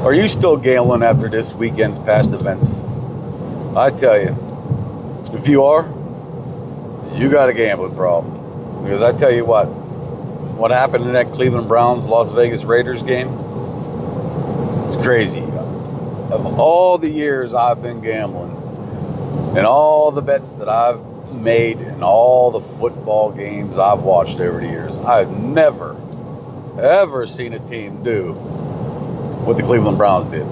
Are you still gambling after this weekend's past events? I tell you, if you are, you got a gambling problem. Because I tell you what happened in that Cleveland Browns Las Vegas Raiders game, it's crazy. Of all the years I've been gambling and all the bets that I've made and all the football games I've watched over the years, I've never, ever seen a team do what the Cleveland Browns did.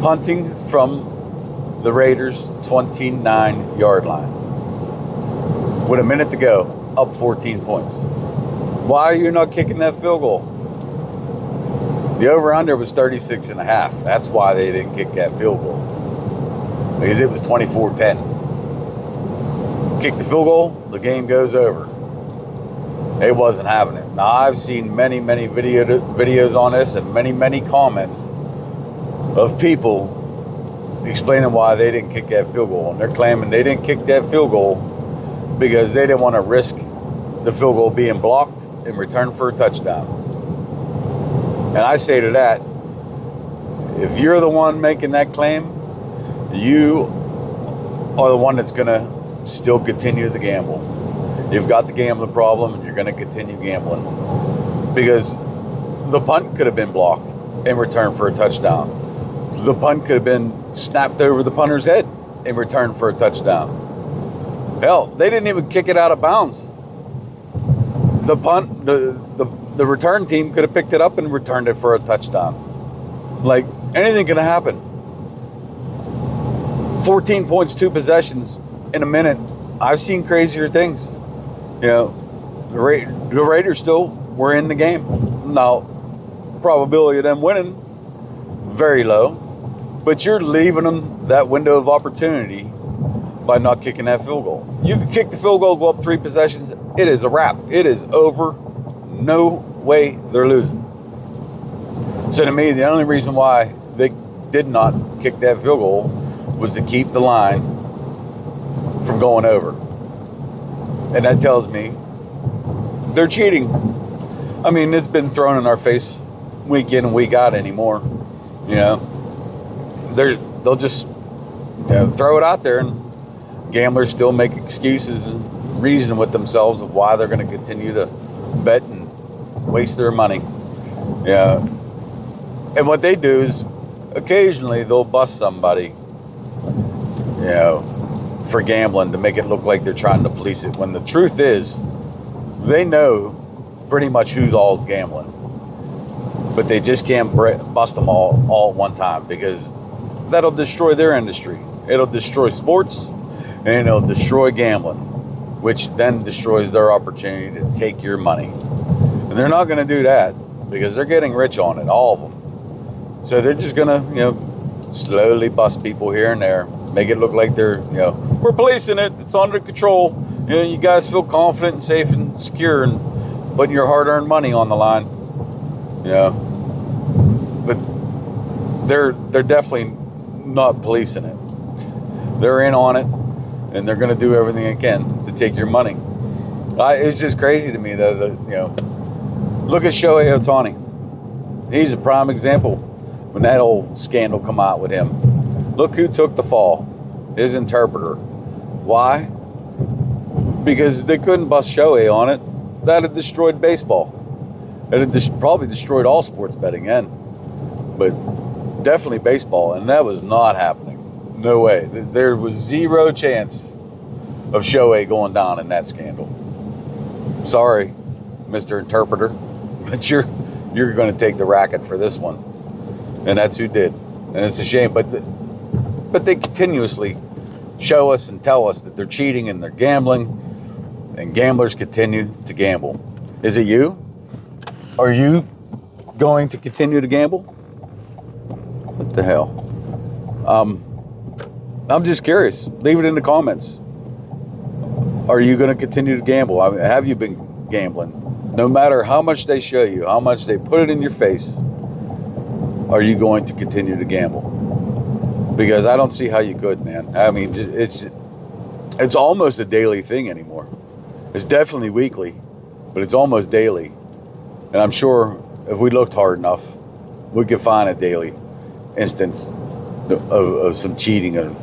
Punting from the Raiders' 29-yard line with a minute to go, up 14 points. Why are you not kicking that field goal? The over-under was 36.5. That's why they didn't kick that field goal. Because it was 24-10. Kick the field goal, the game goes over. They wasn't having it. Now, I've seen many videos on this and many comments of people explaining why they didn't kick that field goal. And they're claiming they didn't kick that field goal because they didn't want to risk the field goal being blocked in return for a touchdown. And I say to that, if you're the one making that claim, you are the one that's going to still continue the gamble. You've got the gambling problem and you're going to continue gambling. Because the punt could have been blocked in return for a touchdown. The punt could have been snapped over the punter's head in return for a touchdown. Hell, they didn't even kick it out of bounds. The punt, the return team could have picked it up and returned it for a touchdown. Like, anything can happen. 14 points, 2 possessions in a minute. I've seen crazier things. You know, the Raiders still were in the game. Now, probability of them winning, very low. But you're leaving them that window of opportunity by not kicking that field goal. You can kick the field goal, go up 3 possessions. It is a wrap. It is over. No way they're losing. So to me, the only reason why they did not kick that field goal was to keep the line from going over. And that tells me they're cheating. I mean, it's been thrown in our face week in and week out anymore. You know, they'll just throw it out there, and gamblers still make excuses and reason with themselves of why they're going to continue to bet and waste their money. Yeah. And what they do is occasionally they'll bust somebody, for gambling to make it look like they're trying to police it. When the truth is, they know pretty much who's all gambling. But they just can't bust them all at one time, because that'll destroy their industry. It'll destroy sports and it'll destroy gambling, which then destroys their opportunity to take your money. And they're not going to do that because they're getting rich on it, all of them. So they're just going to, slowly bust people here and there, make it look like they're, we're policing it, it's under control. You guys feel confident and safe and secure and putting your hard-earned money on the line. But they're definitely not policing it. They're in on it, and they're going to do everything they can to take your money. It's just crazy to me, though, that, look at Shohei Ohtani. He's a prime example when that old scandal come out with him. Look who took the fall, his interpreter. Why? Because they couldn't bust Shohei on it. That had destroyed baseball. It had probably destroyed all sports betting then. But definitely baseball, and that was not happening. No way. There was zero chance of Shohei going down in that scandal. Sorry, Mr. Interpreter, but you're going to take the racket for this one. And that's who did. And it's a shame, but they continuously show us and tell us that they're cheating and they're gambling, and gamblers continue to gamble. Is it you? Are you going to continue to gamble? What the hell? I'm just curious. Leave it in the comments. Are you going to continue to gamble? I mean, have you been gambling? No matter how much they show you, how much they put it in your face, are you going to continue to gamble? Because I don't see how you could, man. I mean, it's almost a daily thing anymore. It's definitely weekly, but it's almost daily. And I'm sure if we looked hard enough, we could find a daily instance of some cheating and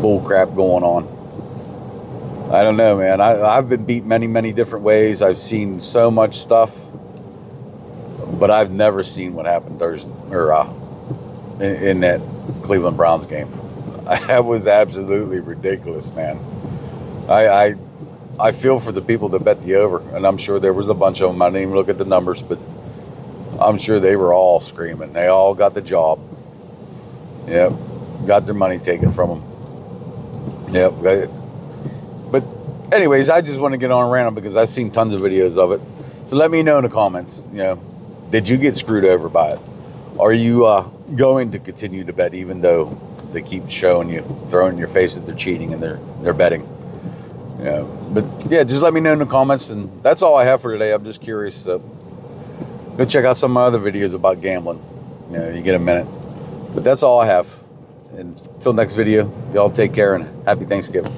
bull crap going on. I don't know, man. I've been beat many different ways. I've seen so much stuff, but I've never seen what happened Thursday or in that Cleveland Browns game. That was absolutely ridiculous, man. I feel for the people that bet the over, and I'm sure there was a bunch of them. I didn't even look at the numbers, but I'm sure they were all screaming. They all got the job. Yep, got their money taken from them. Yep. But anyways, I just want to get on random because I've seen tons of videos of it. So let me know in the comments, did you get screwed over by it? Are you going to continue to bet even though they keep showing you, throwing in your face that they're cheating and they're betting? But yeah, just let me know in the comments, and that's all I have for today. I'm just curious. So go check out some of my other videos about gambling. You get a minute. But that's all I have. And until next video, y'all take care and happy Thanksgiving.